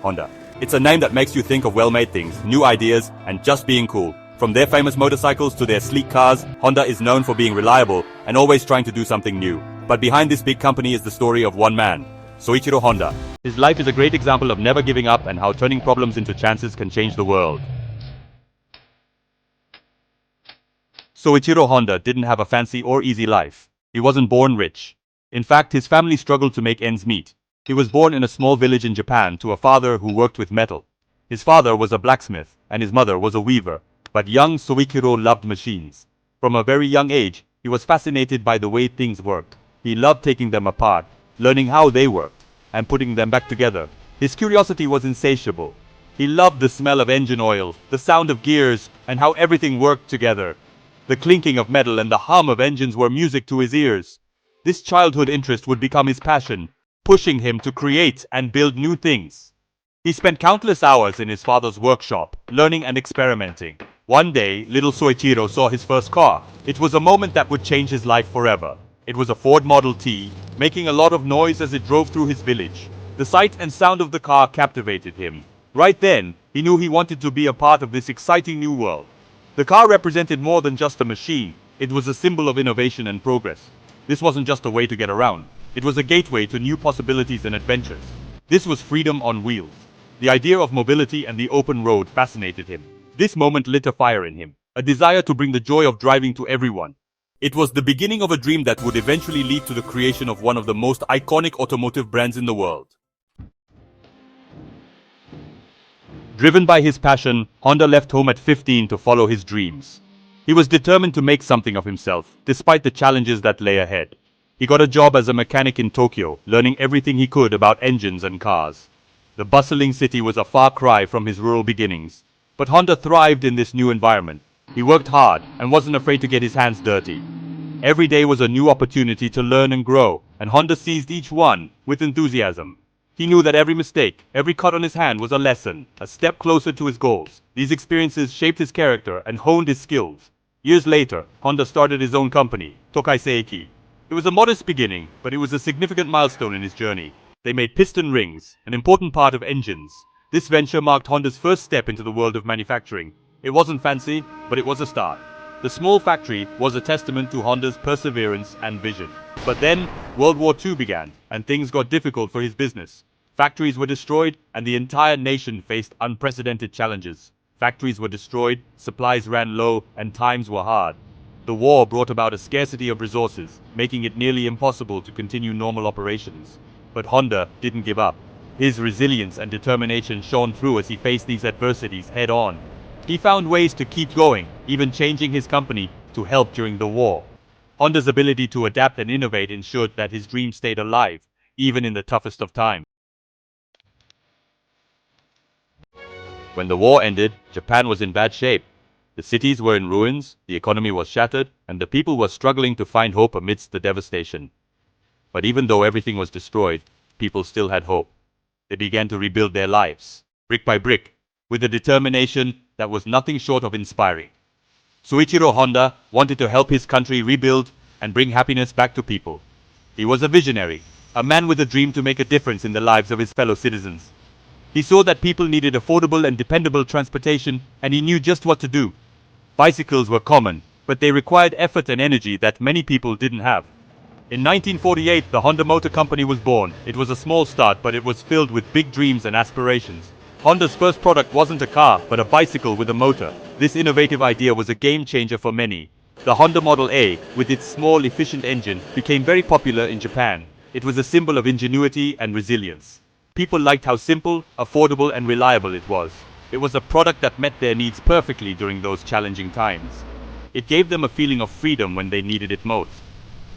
Honda. It's a name that makes you think of well-made things, new ideas, and just being cool. From their famous motorcycles to their sleek cars, Honda is known for being reliable and always trying to do something new. But behind this big company is the story of one man, Soichiro Honda. His life is a great example of never giving up and how turning problems into chances can change the world. Soichiro Honda didn't have a fancy or easy life. He wasn't born rich. In fact, his family struggled to make ends meet. He was born in a small village in Japan to a father who worked with metal. His father was a blacksmith, and his mother was a weaver. But young Soichiro loved machines. From a very young age, he was fascinated by the way things worked. He loved taking them apart, learning how they worked, and putting them back together. His curiosity was insatiable. He loved the smell of engine oil, the sound of gears, and how everything worked together. The clinking of metal and the hum of engines were music to his ears. This childhood interest would become his passion, pushing him to create and build new things. He spent countless hours in his father's workshop, learning and experimenting. One day, little Soichiro saw his first car. It was a moment that would change his life forever. It was a Ford Model T, making a lot of noise as it drove through his village. The sight and sound of the car captivated him. Right then, he knew he wanted to be a part of this exciting new world. The car represented more than just a machine. It was a symbol of innovation and progress. This wasn't just a way to get around. It was a gateway to new possibilities and adventures. This was freedom on wheels. The idea of mobility and the open road fascinated him. This moment lit a fire in him, a desire to bring the joy of driving to everyone. It was the beginning of a dream that would eventually lead to the creation of one of the most iconic automotive brands in the world. Driven by his passion, Honda left home at 15 to follow his dreams. He was determined to make something of himself, despite the challenges that lay ahead. He got a job as a mechanic in Tokyo, learning everything he could about engines and cars. The bustling city was a far cry from his rural beginnings. But Honda thrived in this new environment. He worked hard and wasn't afraid to get his hands dirty. Every day was a new opportunity to learn and grow, and Honda seized each one with enthusiasm. He knew that every mistake, every cut on his hand was a lesson, a step closer to his goals. These experiences shaped his character and honed his skills. Years later, Honda started his own company, Tokai Seiki. It was a modest beginning, but it was a significant milestone in his journey. They made piston rings, an important part of engines. This venture marked Honda's first step into the world of manufacturing. It wasn't fancy, but it was a start. The small factory was a testament to Honda's perseverance and vision. But then, World War II began, and things got difficult for his business. Factories were destroyed, and the entire nation faced unprecedented challenges. Factories were destroyed, supplies ran low, and times were hard. The war brought about a scarcity of resources, making it nearly impossible to continue normal operations. But Honda didn't give up. His resilience and determination shone through as he faced these adversities head-on. He found ways to keep going, even changing his company to help during the war. Honda's ability to adapt and innovate ensured that his dream stayed alive, even in the toughest of times. When the war ended, Japan was in bad shape. The cities were in ruins, the economy was shattered, and the people were struggling to find hope amidst the devastation. But even though everything was destroyed, people still had hope. They began to rebuild their lives, brick by brick, with a determination that was nothing short of inspiring. Soichiro Honda wanted to help his country rebuild and bring happiness back to people. He was a visionary, a man with a dream to make a difference in the lives of his fellow citizens. He saw that people needed affordable and dependable transportation, and he knew just what to do. Bicycles were common, but they required effort and energy that many people didn't have. In 1948, the Honda Motor Company was born. It was a small start, but it was filled with big dreams and aspirations. Honda's first product wasn't a car, but a bicycle with a motor. This innovative idea was a game changer for many. The Honda Model A, with its small, efficient engine, became very popular in Japan. It was a symbol of ingenuity and resilience. People liked how simple, affordable, and reliable it was. It was a product that met their needs perfectly during those challenging times. It gave them a feeling of freedom when they needed it most.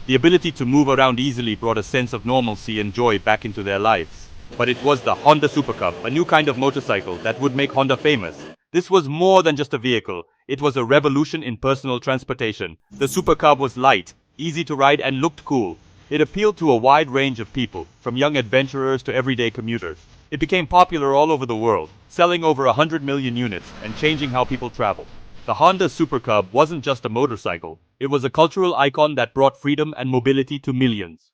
The ability to move around easily brought a sense of normalcy and joy back into their lives. But it was the Honda Super Cub, a new kind of motorcycle that would make Honda famous. This was more than just a vehicle. It was a revolution in personal transportation. The Super Cub was light, easy to ride, and looked cool. It appealed to a wide range of people, from young adventurers to everyday commuters. It became popular all over the world, selling over 100 million units and changing how people travel. The Honda Super Cub wasn't just a motorcycle. It was a cultural icon that brought freedom and mobility to millions.